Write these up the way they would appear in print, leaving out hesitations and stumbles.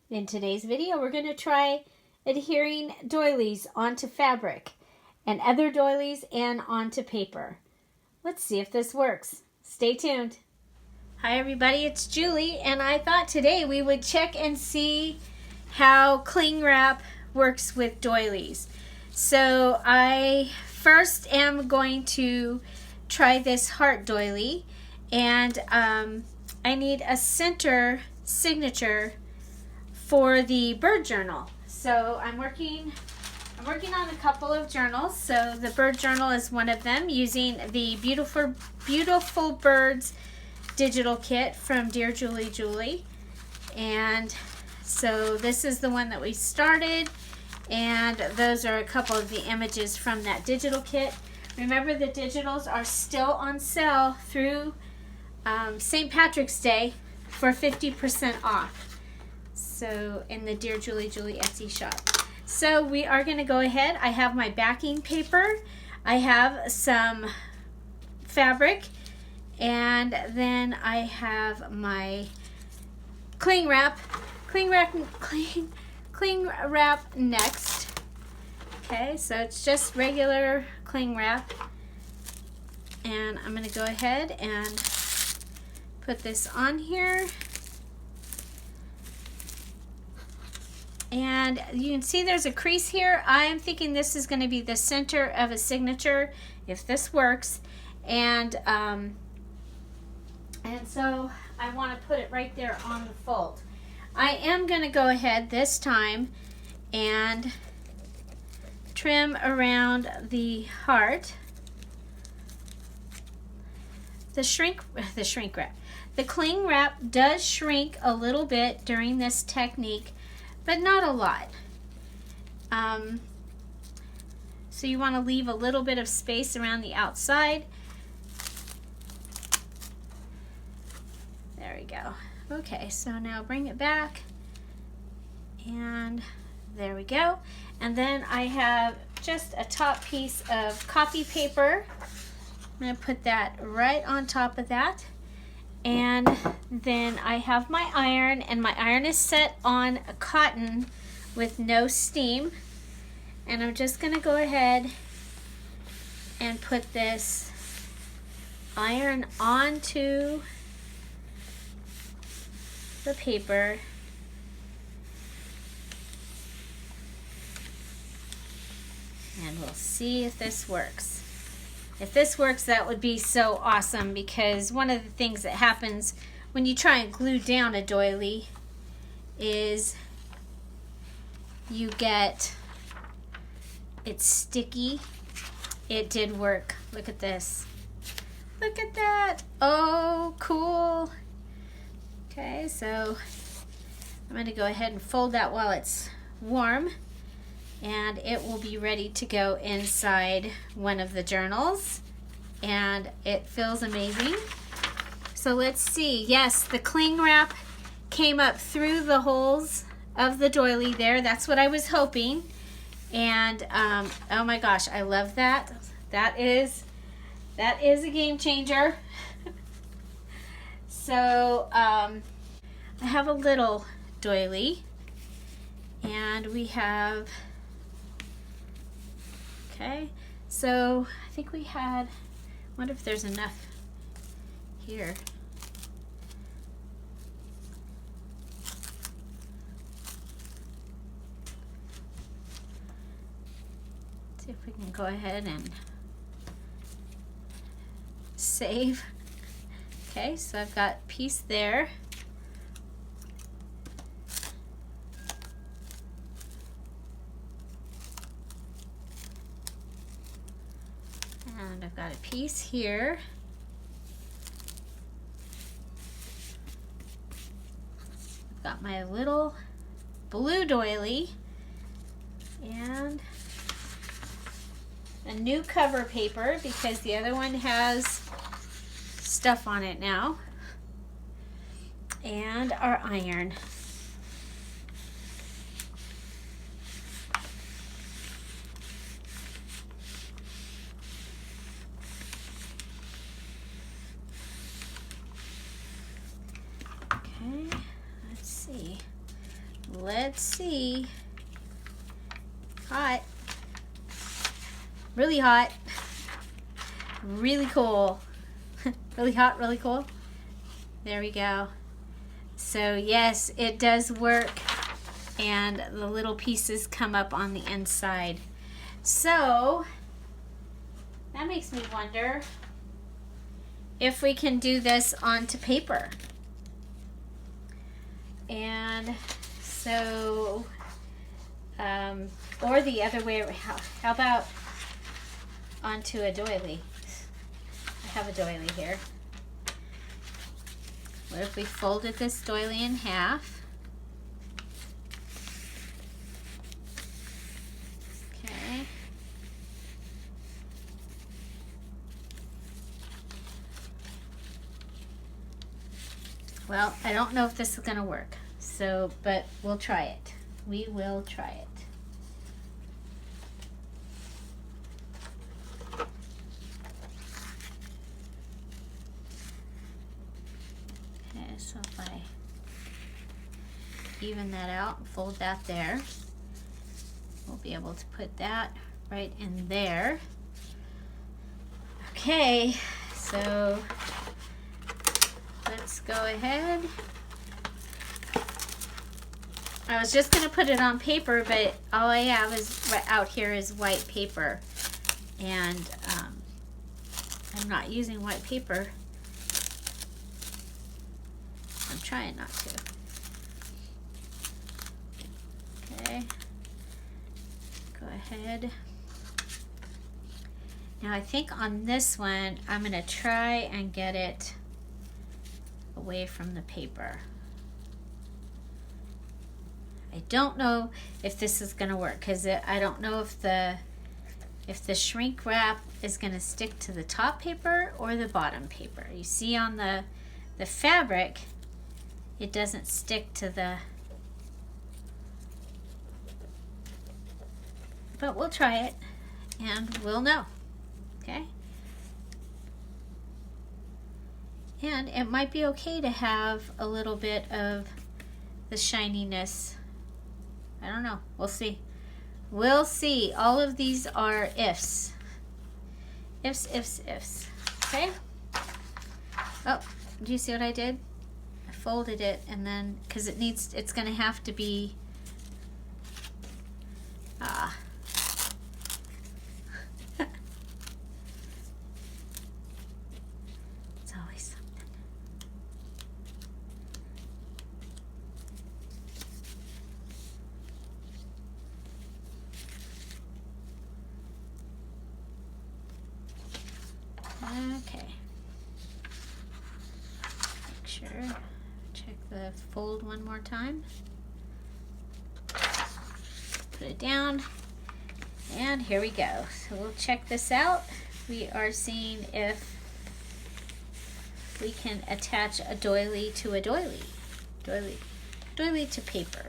In today's video, we're going to try adhering doilies onto fabric and other doilies and onto paper. Let's see if this works. Stay tuned. Hi everybody, it's Julie, and I thought today we would check and see how cling wrap works with doilies. So I first am going to try this heart doily, and I need a center signature for the bird journal. So I'm working on a couple of journals. So the bird journal is one of them, using the Beautiful Birds digital kit from Dear Julie. And so this is the one that we started, and those are a couple of the images from that digital kit. Remember, the digitals are still on sale through St. Patrick's Day for 50% off. So in the Dear Julie Etsy shop. So we are going to go ahead. I have my backing paper. I have some fabric, and then I have my cling wrap next. Okay, so it's just regular cling wrap, and I'm going to go ahead and put this on here. And you can see there's a crease here. I am thinking this is going to be the center of a signature, if this works. And so I want to put it right there on the fold. I am going to go ahead this time and trim around the heart. The cling wrap does shrink a little bit during this technique, but not a lot. So you want to leave a little bit of space around the outside. There we go. Okay, so now bring it back, and there we go. And then I have just a top piece of copy paper. I'm going to put that right on top of that. And then I have my iron, and my iron is set on a cotton with no steam. And I'm just going to go ahead and put this iron onto the paper. And we'll see if this works. If this works, that would be so awesome, because one of the things that happens when you try and glue down a doily is you get it's sticky. It did work. Look at this. Look at that. Oh, cool. Okay, so I'm going to go ahead and fold that while it's warm, and it will be ready to go inside one of the journals, and it feels amazing. So let's see. Yes, the cling wrap came up through the holes of the doily there. That's what I was hoping. And oh my gosh, I love that. That is a game changer. So I have a little doily, and we have, okay, so I think we had, I wonder if there's enough here. See if we can go ahead and save. Okay, so I've got a piece there. And I've got a piece here. I've got my little blue doily and a new cover paper, because the other one has stuff on it now, and our iron. Let's see. Hot. Really hot. Really cool. Really hot, really cool. There we go. So yes, it does work, and the little pieces come up on the inside. So that makes me wonder if we can do this onto paper. And so, or the other way, how about onto a doily? I have a doily here. What if we folded this doily in half? Okay. Well, I don't know if this is going to work, so, but we'll try it. We will try it. So if I even that out, fold that there, we'll be able to put that right in there. Okay, so let's go ahead. I was just going to put it on paper, but all I have is out here is white paper, and I'm not using white paper. I'm trying not to. Okay. Go ahead. Now I think on this one, I'm going to try and get it away from the paper. I don't know if this is going to work, because I don't know if the shrink wrap is going to stick to the top paper or the bottom paper. You see on the fabric, it doesn't stick to the, but we'll try it and we'll know. Okay. And it might be okay to have a little bit of the shininess. I don't know. We'll see. We'll see. All of these are ifs. Ifs, ifs, ifs. Okay. Oh, do you see what I did? I folded it, and then, because it's going to have to be, it's always something. Okay. Make sure. Check the fold one more time. Put it down. And here we go. So we'll check this out. We are seeing if we can attach a doily to a doily. Doily to paper.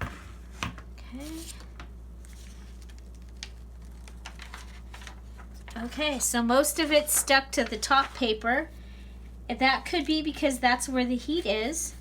Okay. Okay, so most of it stuck to the top paper. That could be because that's where the heat is.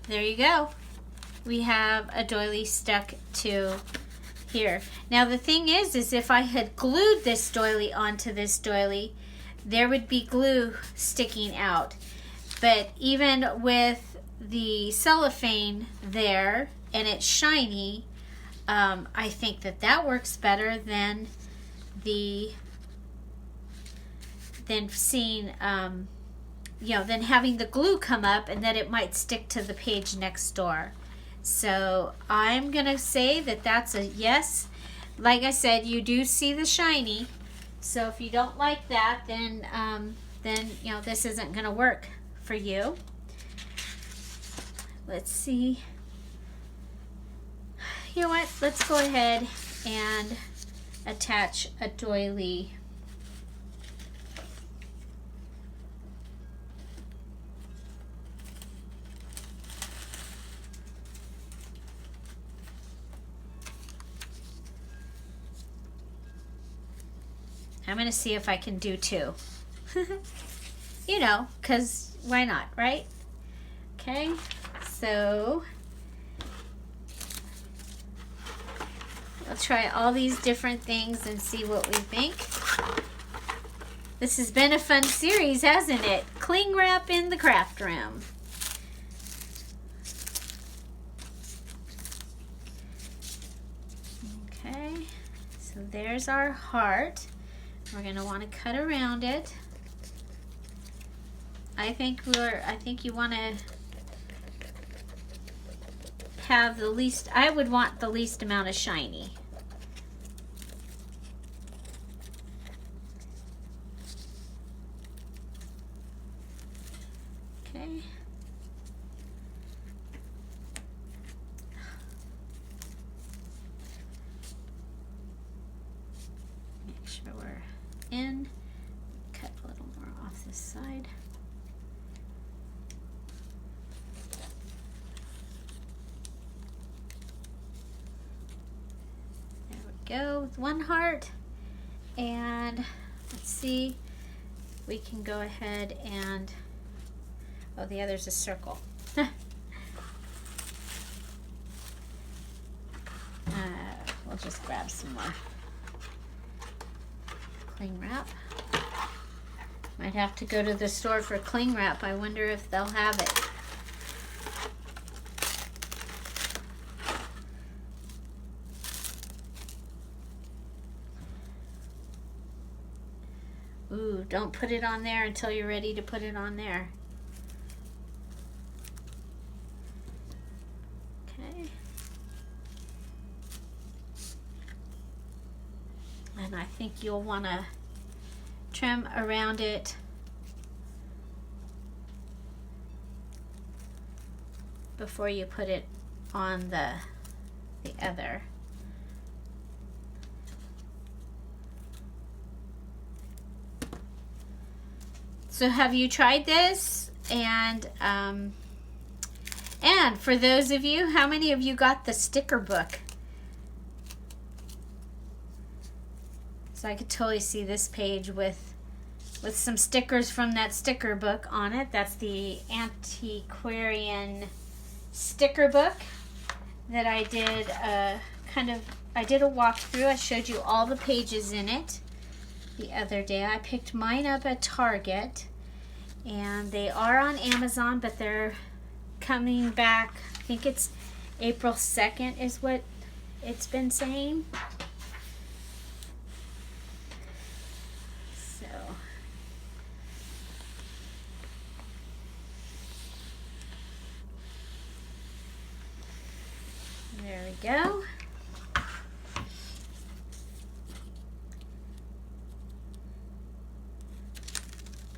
There you go. We have a doily stuck to here. Now the thing is if I had glued this doily onto this doily, there would be glue sticking out. But even with the cellophane there, and it's shiny, I think that works better than seeing, than having the glue come up and that it might stick to the page next door. So I'm gonna say that's a yes. Like I said, you do see the shiny. So if you don't like that, then this isn't gonna work for you. Let's see. You know what? Let's go ahead and attach a doily. I'm going to see if I can do 2. You know, because why not, right? Okay, so I'll try all these different things and see what we think. This has been a fun series, hasn't it? Cling wrap in the craft room. Okay, so there's our heart. We're going to want to cut around it. I think you want to have the least, I would want the least amount of shiny. Okay. Make sure we're in. Cut a little more off this side. Go with one heart, and let's see, we can go ahead and, oh, the other's a circle. We'll just grab some more cling wrap. Might have to go to the store for cling wrap. I wonder if they'll have it. Ooh, don't put it on there until you're ready to put it on there. Okay. And I think you'll want to trim around it before you put it on the other. So have you tried this? And for those of you, how many of you got the sticker book? So I could totally see this page with some stickers from that sticker book on it. That's the antiquarian sticker book that I did I did a walkthrough. I showed you all the pages in it the other day. I picked mine up at Target, and they are on Amazon, but they're coming back. I think it's April 2nd is what it's been saying. So there we go.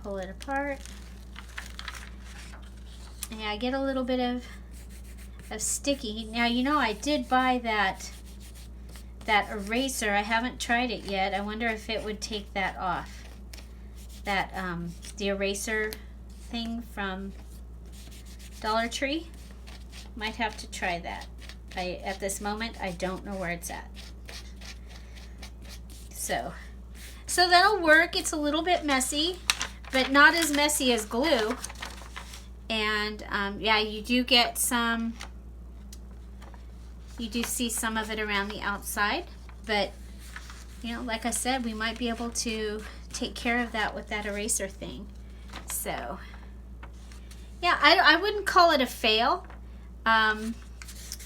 Pull it apart. Yeah, I get a little bit of sticky. Now, you know, I did buy that eraser. I haven't tried it yet. I wonder if it would take that off. That the eraser thing from Dollar Tree. Might have to try that. At this moment, I don't know where it's at. So that'll work. It's a little bit messy, but not as messy as glue. And yeah, you do get some, you do see some of it around the outside, but you know, like I said, we might be able to take care of that with that eraser thing. So yeah, I wouldn't call it a fail. And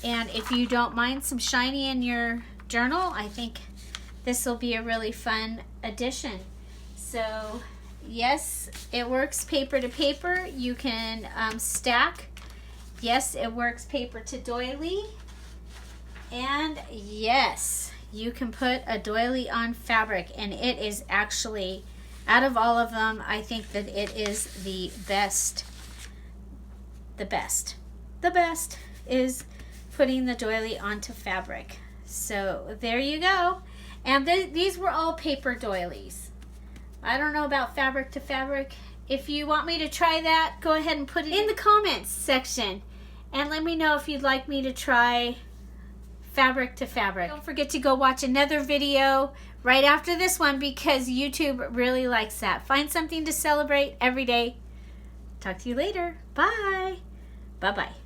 if you don't mind some shiny in your journal, I think this will be a really fun addition. So yes, it works paper to paper. You can stack. Yes, it works paper to doily. And yes, you can put a doily on fabric. And it is actually, out of all of them, I think that it is the best. The best is putting the doily onto fabric. So there you go. And these were all paper doilies. I don't know about fabric to fabric. If you want me to try that, go ahead and put it in the comments section. And let me know if you'd like me to try fabric to fabric. Don't forget to go watch another video right after this one because YouTube really likes that. Find something to celebrate every day. Talk to you later. Bye. Bye-bye.